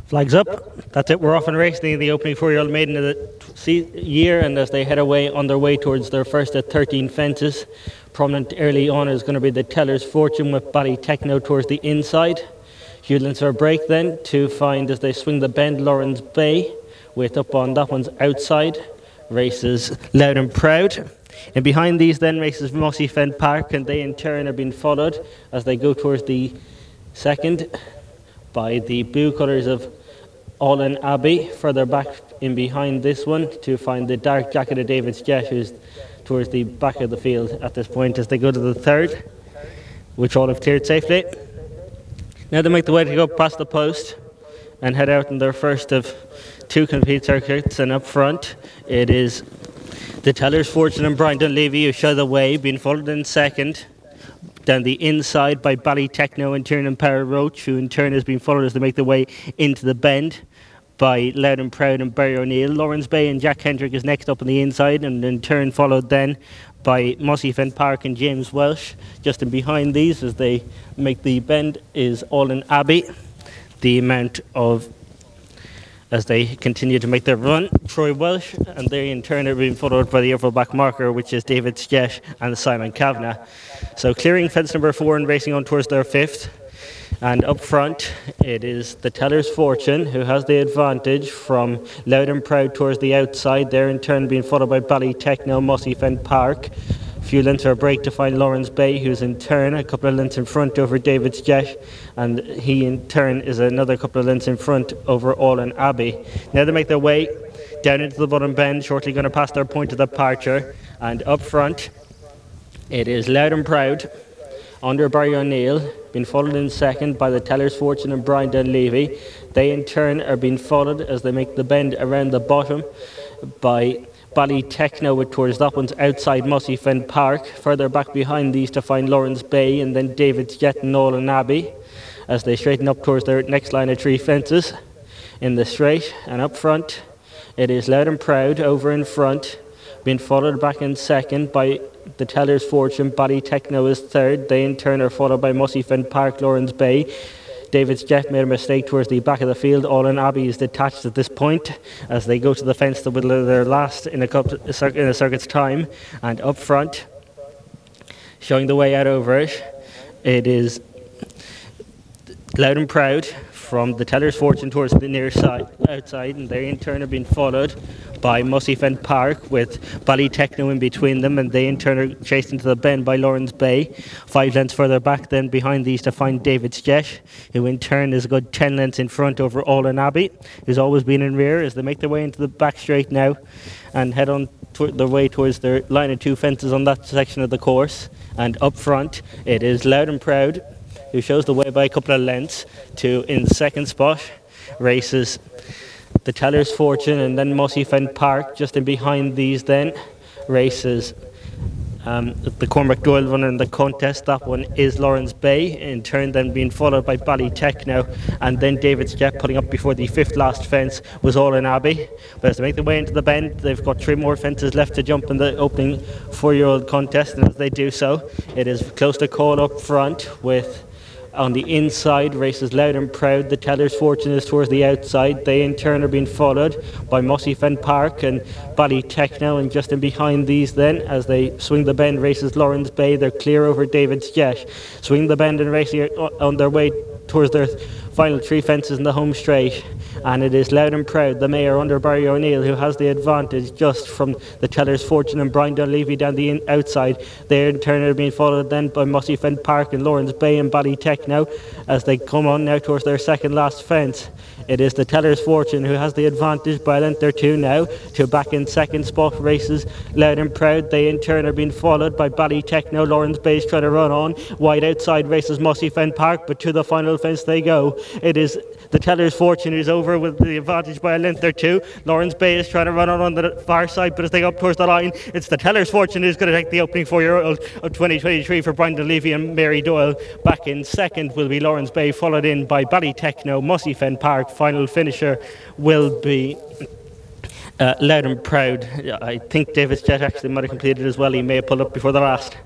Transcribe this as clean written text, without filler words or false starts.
Flags up. That's it. We're off and racing the opening 4-year-old maiden of the year, and as they head away on their way towards their first at 13 fences, prominent early on is going to be the Teller's Fortune with Ballytechno towards the inside. Few lengths for a break then to find as they swing the bend Lawrence Bay with up on that one's outside. Races Loud and Proud. And behind these then races Mossy Fen Park, and they in turn are being followed as they go towards the second by the blue colours of Allen Abbey. Further back in behind this one to find the dark jacket of David's Jet, who's towards the back of the field at this point as they go to the third, which all have cleared safely. Now they make the way to go past the post and head out in their first of two complete circuits, and up front it is the Teller's Fortune and Brian Dunleavy who show the way, being followed in second down the inside by Ballytechno and Tiernan Power Roach, who in turn has been followed as they make their way into the bend by Loud and Proud and Barry O'Neill. Lawrence Bay and Jack Hendrick is next up on the inside, and in turn followed then by Mossy Fen Park and James Welsh. Just in behind these as they make the bend is Allen Abbey. The amount of as they continue to make their run, Troy Welsh, and they in turn are being followed by the overall back marker, which is David Skett and Simon Kavanagh. So clearing fence number 4 and racing on towards their 5th. And up front it is the Teller's Fortune who has the advantage from Loud and Proud towards the outside. They're in turn being followed by Ballytechno, Mossy Fen Park. Few lengths for a break to find Lawrence Bay, who's in turn a couple of lengths in front over David's Jet, and he in turn is another couple of lengths in front over Allen Abbey. Now they make their way down into the bottom bend, shortly going to pass their point of departure, and up front it is Loud and Proud under Barry O'Neill, being followed in second by the Teller's Fortune and Brian Dunleavy. They in turn are being followed as they make the bend around the bottom by Ballytechno with towards that one's outside Mossy Fen Park. Further back behind these to find Lawrence Bay and then David's Jet and Allen Abbey as they straighten up towards their next line of 3 fences in the straight. And up front it is Loud and Proud over in front, being followed back in second by the Teller's Fortune. Ballytechno is third. They in turn are followed by Mossy Fen Park, Lawrence Bay. David's Jet made a mistake towards the back of the field. Allen Abbey is detached at this point as they go to the fence to whittle their last in a circuit's time. And up front, showing the way out over it, it is Loud and Proud from the Teller's Fortune towards the near side outside, and they in turn are being followed by Mossy Fen Park with Ballytechno in between them, and they in turn are chased into the bend by Lawrence Bay. 5 lengths further back then behind these to find David's Jet, who in turn is a good 10 lengths in front over Allen Abbey, who's always been in rear as they make their way into the back straight now and head on their way towards their line of 2 fences on that section of the course. And up front it is Loud and Proud who shows the way by a couple of lengths to in the second spot races the Teller's Fortune and then Mossy Fen Park. Just in behind these then races the Cormac Doyle runner in the contest. That one is Lawrence Bay, in turn then being followed by Ballytechno, and then David's Jet pulling up before the 5th last fence was Allen Abbey. But as they make their way into the bend, they've got 3 more fences left to jump in the opening 4-year-old contest, and as they do so it is close to call up front with on the inside races Loud and Proud. The Teller's Fortune is towards the outside. They in turn are being followed by Mossy Fen Park and Ballytechno, and just in behind these then as they swing the bend races Lawrence Bay. They're clear over David's Jet. Swing the bend and racing on their way towards their final 3 fences in the home straight, and it is Loud and Proud, the mayor under Barry O'Neill, who has the advantage just from the Teller's Fortune and Brian Dunleavy down the outside. They in turn are being followed then by Mossy Fen Park and Lawrence Bay and Ballytechno as they come on now towards their second last fence. It is the Teller's Fortune who has the advantage by a length or 2 now to back in second spot races Loud and Proud. They in turn are being followed by Ballytechno. Lawrence Bay is trying to run on wide outside races Mossy Fen Park, but to the final fence they go. It is the Teller's Fortune who's over with the advantage by a length or 2. Lawrence Bay is trying to run on the far side, but as they go up towards the line, it's the Teller's Fortune who's going to take the opening 4-year-old of 2023 for Brian Dunleavy and Mary Doyle. Back in second will be Lawrence Bay, followed in by Ballytechno. Mossy Fen Park. Final finisher will be Loud and Proud. I think David's Jet actually might have completed as well. He may have pulled up before the last.